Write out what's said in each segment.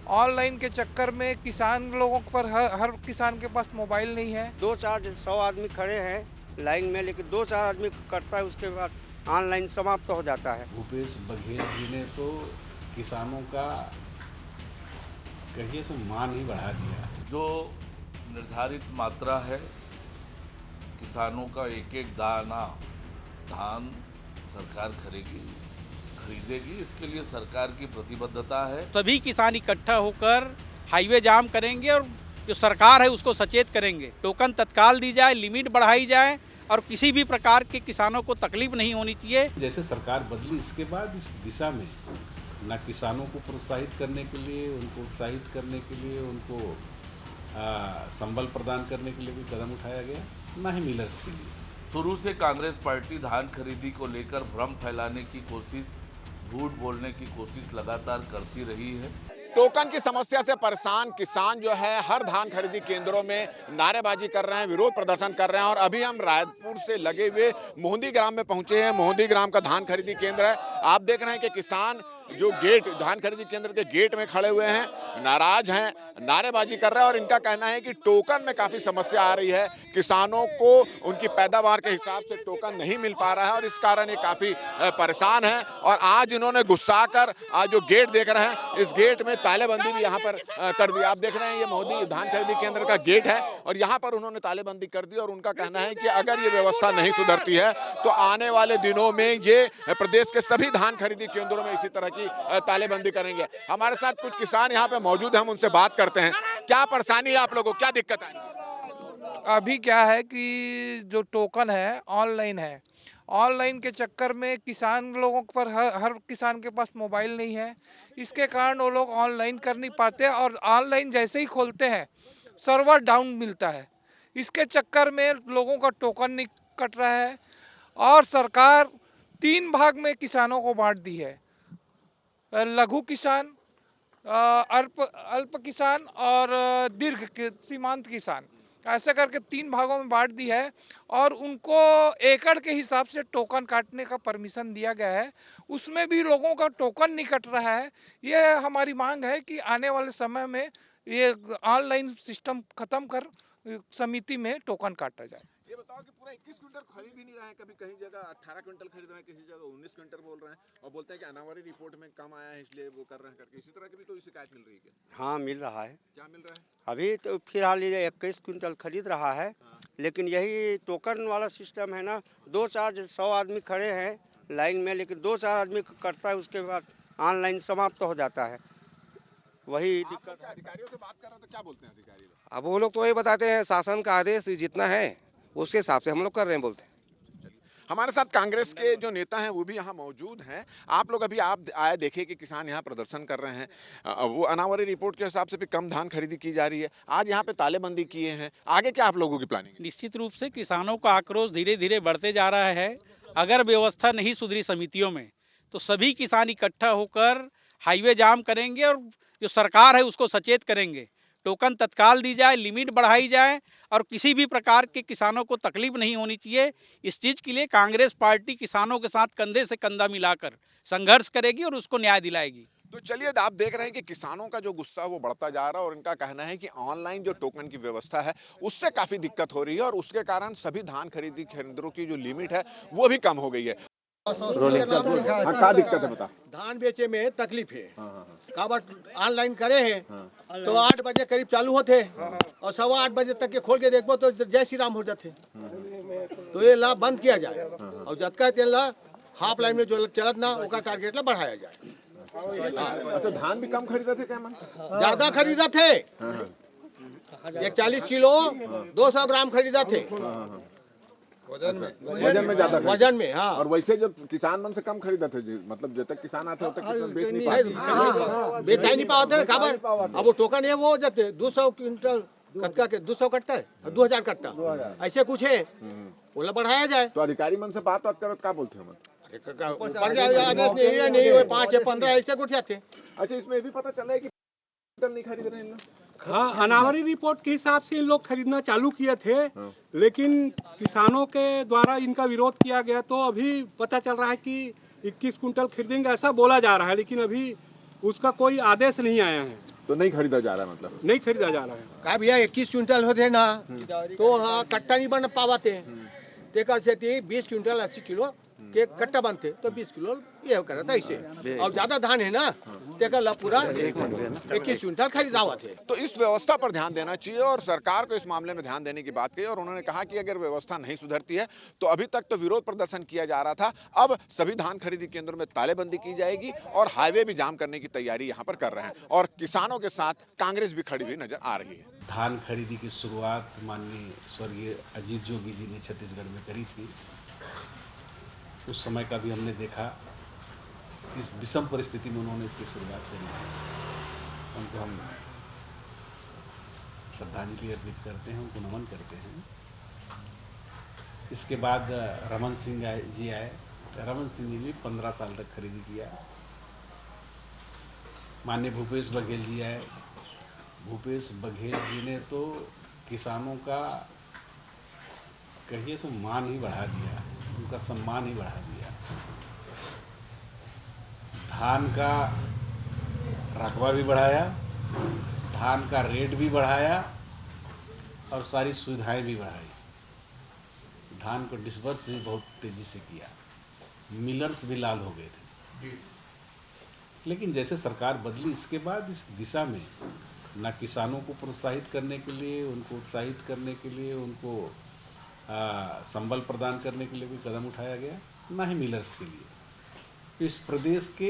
Online के चक्कर में किसान लोगों पर हर किसान के पास मोबाइल नहीं है। 2-4 100 आदमी खड़े हैं लाइन में, लेकिन 2-4 आदमी करता है, उसके बाद ऑनलाइन समाप्त हो जाता है। भूपेश बघेल जी ने तो किसानों का कहिए तो मान ही बढ़ा दिया। जो निर्धारित मात्रा है किसानों का एक एक दाना धान सरकार खरीदेगी, इसके लिए सरकार की प्रतिबद्धता है। सभी किसान इकट्ठा होकर हाईवे जाम करेंगे और जो सरकार है उसको सचेत करेंगे। टोकन तत्काल दी जाए, लिमिट बढ़ाई जाए और किसी भी प्रकार के किसानों को तकलीफ नहीं होनी चाहिए। जैसे सरकार बदली, इसके बाद इस दिशा में न किसानों को प्रोत्साहित करने के लिए, उनको उत्साहित करने के लिए, उनको संबल प्रदान करने के लिए भी कदम उठाया गया, न ही मिलर्स के लिए। शुरू से कांग्रेस पार्टी धान खरीदी को लेकर भ्रम फैलाने की कोशिश, झूठ बोलने की कोशिश लगातार करती रही है। टोकन की समस्या से परेशान किसान जो है हर धान खरीदी केंद्रों में नारेबाजी कर रहे हैं, विरोध प्रदर्शन कर रहे हैं। और अभी हम रायपुर से लगे हुए मोहंदी ग्राम में पहुंचे हैं। मोहंदी ग्राम का धान खरीदी केंद्र है। आप देख रहे हैं कि किसान जो गेट धान खरीदी केंद्र के गेट में खड़े हुए हैं, नाराज हैं, नारेबाजी कर रहे हैं। और इनका कहना है कि टोकन में काफी समस्या आ रही है, किसानों को उनकी पैदावार के हिसाब से टोकन नहीं मिल पा रहा है और इस कारण ये काफी परेशान है। और आज इन्होंने गुस्सा कर आज जो गेट देख रहे हैं, इस गेट में तालेबंदी भी यहाँ पर कर दी। आप देख रहे हैं ये मोदी धान खरीदी केंद्र का गेट है और यहाँ पर उन्होंने तालेबंदी कर दी। और उनका कहना है कि अगर ये व्यवस्था नहीं सुधरती है तो आने वाले दिनों में ये प्रदेश के सभी धान खरीदी केंद्रों में इसी तरह की तालेबंदी करेंगे। हमारे साथ कुछ किसान यहाँ पे मौजूद हैं, हम उनसे बात करते हैं। क्या परेशानी है आप लोगों को, क्या दिक्कत है? अभी क्या है कि जो टोकन है ऑनलाइन है, ऑनलाइन के चक्कर में किसान लोगों पर हर किसान के पास मोबाइल नहीं है। इसके कारण वो लोग ऑनलाइन कर नहीं पाते और ऑनलाइन जैसे ही खोलते हैं सर्वर डाउन मिलता है। इसके चक्कर में लोगों का टोकन नहीं कट रहा है और सरकार 3 भाग में किसानों को बांट दी है, लघु किसान, अल्प किसान और दीर्घ सीमांत किसान, ऐसे करके 3 भागों में बांट दी है। और उनको एकड़ के हिसाब से टोकन काटने का परमिशन दिया गया है, उसमें भी लोगों का टोकन नहीं कट रहा है। ये हमारी मांग है कि आने वाले समय में ये ऑनलाइन सिस्टम खत्म कर समिति में टोकन काटा जाए। ये बताओ कि पूरा 21 क्विंटल खरीद ही नहीं रहे हैं, कभी कहीं जगह 18 क्विंटल खरीद रहे हैं, किसी जगह 19 क्विंटल बोल रहे हैं और बोलते हैं कि अनावरी रिपोर्ट में कम आया है इसलिए वो कर रहे हैं करके। इसी तरह की भी तो शिकायत मिल रही है क्या? हाँ, मिल रहा है। क्या मिल रहा है? अभी तो फिलहाल ये 21 क्विंटल खरीद रहा है। लेकिन यही टोकन वाला सिस्टम है ना, 2-4 100 आदमी खड़े हैं लाइन में, लेकिन 2-4 आदमी करता है, उसके बाद ऑनलाइन समाप्त हो जाता है। वही दिक्कत है। अधिकारियों से बात कर रहे हो तो क्या बोलते हैं अधिकारी लोग? अब वो लोग तो वही बताते हैं, शासन का आदेश जितना है उसके हिसाब से हम लोग कर रहे हैं, बोलते हैं। हमारे साथ कांग्रेस के जो नेता हैं वो भी यहाँ मौजूद हैं। आप लोग अभी आप आए देखिए कि किसान यहाँ प्रदर्शन कर रहे हैं। वो अनावरी रिपोर्ट के हिसाब से भी कम धान खरीदी की जा रही है। आज यहाँ पे तालेबंदी किए हैं, आगे क्या आप लोगों की प्लानिंग है? निश्चित रूप से किसानों का आक्रोश धीरे धीरे बढ़ते जा रहा है। अगर व्यवस्था नहीं सुधरी समितियों में तो सभी किसान इकट्ठा होकर हाईवे जाम करेंगे और जो सरकार है उसको सचेत करेंगे। टोकन तत्काल दी जाए, लिमिट बढ़ाई जाए और किसी भी प्रकार के किसानों को तकलीफ नहीं होनी चाहिए। इस चीज़ के लिए कांग्रेस पार्टी किसानों के साथ कंधे से कंधा मिलाकर संघर्ष करेगी और उसको न्याय दिलाएगी। तो चलिए, आप देख रहे हैं कि किसानों का जो गुस्सा वो बढ़ता जा रहा है और इनका कहना है कि ऑनलाइन जो टोकन की व्यवस्था है उससे काफ़ी दिक्कत हो रही है और उसके कारण सभी धान खरीदी केंद्रों की जो लिमिट है वो भी कम हो गई है। क्या दिक्कत है बता? धान बेचे में तकलीफ है। ऑनलाइन करे हैं तो 8 बजे करीब चालू होते और 8:15 बजे तक के खोल के देखो तो जय श्री राम हो जाते। तो ये लाभ बंद किया जाए और जतका तेल हाफ लाइन में जो चलत ना उसका टारगेट ला बढ़ाया जाए। तो धान भी कम खरीदा थे क्या मन? ज्यादा खरीदा थे, 40 किलो 200 ग्राम खरीदा थे वजन में ज्यादा, वजन में। हाँ, और वैसे जो किसान मन से कम खरीदा थे जी, मतलब जब तक किसान आते होते किसान बेच नहीं पाते, बेचा ही नहीं पाते ना खबर। अब वो टोकन है वो हो जाते 200 क्विंटल कटका के 200 कटता है, 2000 कटता, ऐसे कुछ है, बोला बढ़ाया जाए। तो अधिकारी मन से बात करो, क्या बोलते हैं? आदेश नहीं 5 या 15 ऐसे कुछ जाते। अच्छा, इसमें ये भी पता चला है कि नहीं खरीद रहे हैं। हाँ, अनावरी रिपोर्ट के हिसाब से इन लोग खरीदना चालू किए थे, लेकिन किसानों के द्वारा इनका विरोध किया गया तो अभी पता चल रहा है कि 21 कुंटल खरीदेंगे ऐसा बोला जा रहा है, लेकिन अभी उसका कोई आदेश नहीं आया है। तो नहीं खरीदा जा रहा है, मतलब नहीं खरीदा जा रहा है। का भैया 21 क्विंटल होते ना तो हाँ कट्टा नहीं बन पावाते, तेकर से 20 क्विंटल 80 किलो के कट्टा बनते तो 20 किलो ये करता ऐसे, और ज्यादा धान है ना तेकर ला पूरा 21 क्विंटल खरीदावा थे। तो इस व्यवस्था पर ध्यान देना चाहिए और सरकार को इस मामले में ध्यान देने की बात कही। और उन्होंने कहा कि अगर व्यवस्था नहीं सुधरती है तो अभी तक तो विरोध प्रदर्शन किया जा रहा था, अब सभी धान खरीदी केंद्रों में तालेबंदी की जाएगी और हाईवे भी जाम करने की तैयारी यहाँ पर कर रहे हैं। और किसानों के साथ कांग्रेस भी खड़ी हुई नजर आ रही है। धान खरीदी की शुरुआत माननीय स्वर्गीय अजीत जोगी जी ने छत्तीसगढ़ में करी थी। उस समय का भी हमने देखा, इस विषम परिस्थिति में उन्होंने इसकी शुरुआत करी थी। उनको हम श्रद्धांजलि अर्पित करते हैं, उनको नमन करते हैं। इसके बाद रमन सिंह जी आए। रमन सिंह जी ने 15 साल तक खरीदी किया। माननीय भूपेश बघेल जी आए। भूपेश बघेल जी ने तो किसानों का कहिए तो मान ही बढ़ा दिया, उनका सम्मान ही बढ़ा दिया। धान का रकबा भी बढ़ाया, धान का रेट भी बढ़ाया और सारी सुविधाएं भी बढ़ाई। धान को डिस्बर्स भी बहुत तेजी से किया, मिलर्स भी लाल हो गए थे। लेकिन जैसे सरकार बदली, इसके बाद इस दिशा में ना किसानों को प्रोत्साहित करने के लिए, उनको उत्साहित करने के लिए, उनको संबल प्रदान करने के लिए कोई कदम उठाया गया, ना ही मिलर्स के लिए। इस प्रदेश के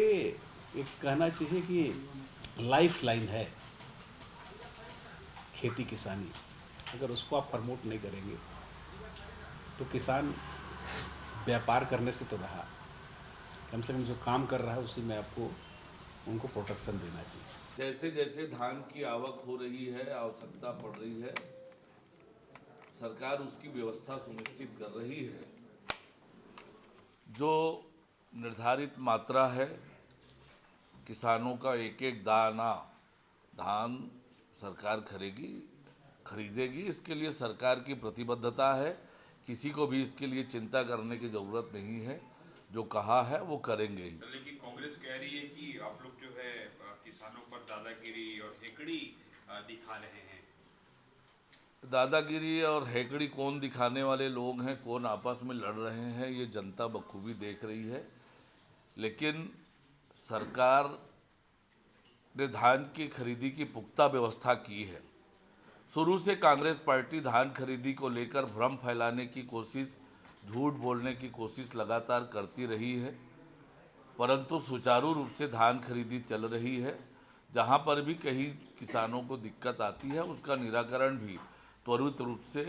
एक कहना चाहिए कि लाइफ लाइन है खेती किसानी। अगर उसको आप प्रमोट नहीं करेंगे तो किसान व्यापार करने से तो रहा, कम से कम जो काम कर रहा है उसी में आपको उनको प्रोटेक्शन देना चाहिए। जैसे जैसे धान की आवक हो रही है, आवश्यकता पड़ रही है, सरकार उसकी व्यवस्था सुनिश्चित कर रही है। जो निर्धारित मात्रा है, किसानों का एक एक दाना धान सरकार खरीदेगी। इसके लिए सरकार की प्रतिबद्धता है। किसी को भी इसके लिए चिंता करने की ज़रूरत नहीं है। जो कहा है वो करेंगे ही। लेकिन कांग्रेस कह रही है कि आप लोग जो है किसानों पर दादागिरी और हेकड़ी दिखा रहे हैं। दादागिरी और हेकड़ी कौन दिखाने वाले लोग हैं, कौन आपस में लड़ रहे हैं, ये जनता बखूबी देख रही है। लेकिन सरकार ने धान की खरीदी की पुख्ता व्यवस्था की है। शुरू से कांग्रेस पार्टी धान खरीदी को लेकर भ्रम फैलाने की कोशिश, झूठ बोलने की कोशिश लगातार करती रही है, परंतु सुचारू रूप से धान खरीदी चल रही है। जहां पर भी कहीं किसानों को दिक्कत आती है उसका निराकरण भी त्वरित रूप से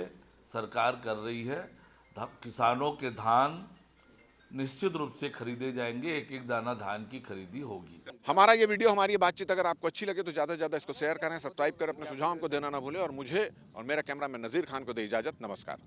सरकार कर रही है। किसानों के धान निश्चित रूप से खरीदे जाएंगे, एक एक दाना धान की खरीदी होगी। हमारा ये वीडियो, हमारी ये बातचीत अगर आपको अच्छी लगे तो ज़्यादा से ज़्यादा इसको शेयर करें, सब्सक्राइब करें, अपने सुझाव हमको देना ना भूलें। और मुझे और मेरा कैमरामैन नज़ीर खान को दे इजाज़त। नमस्कार।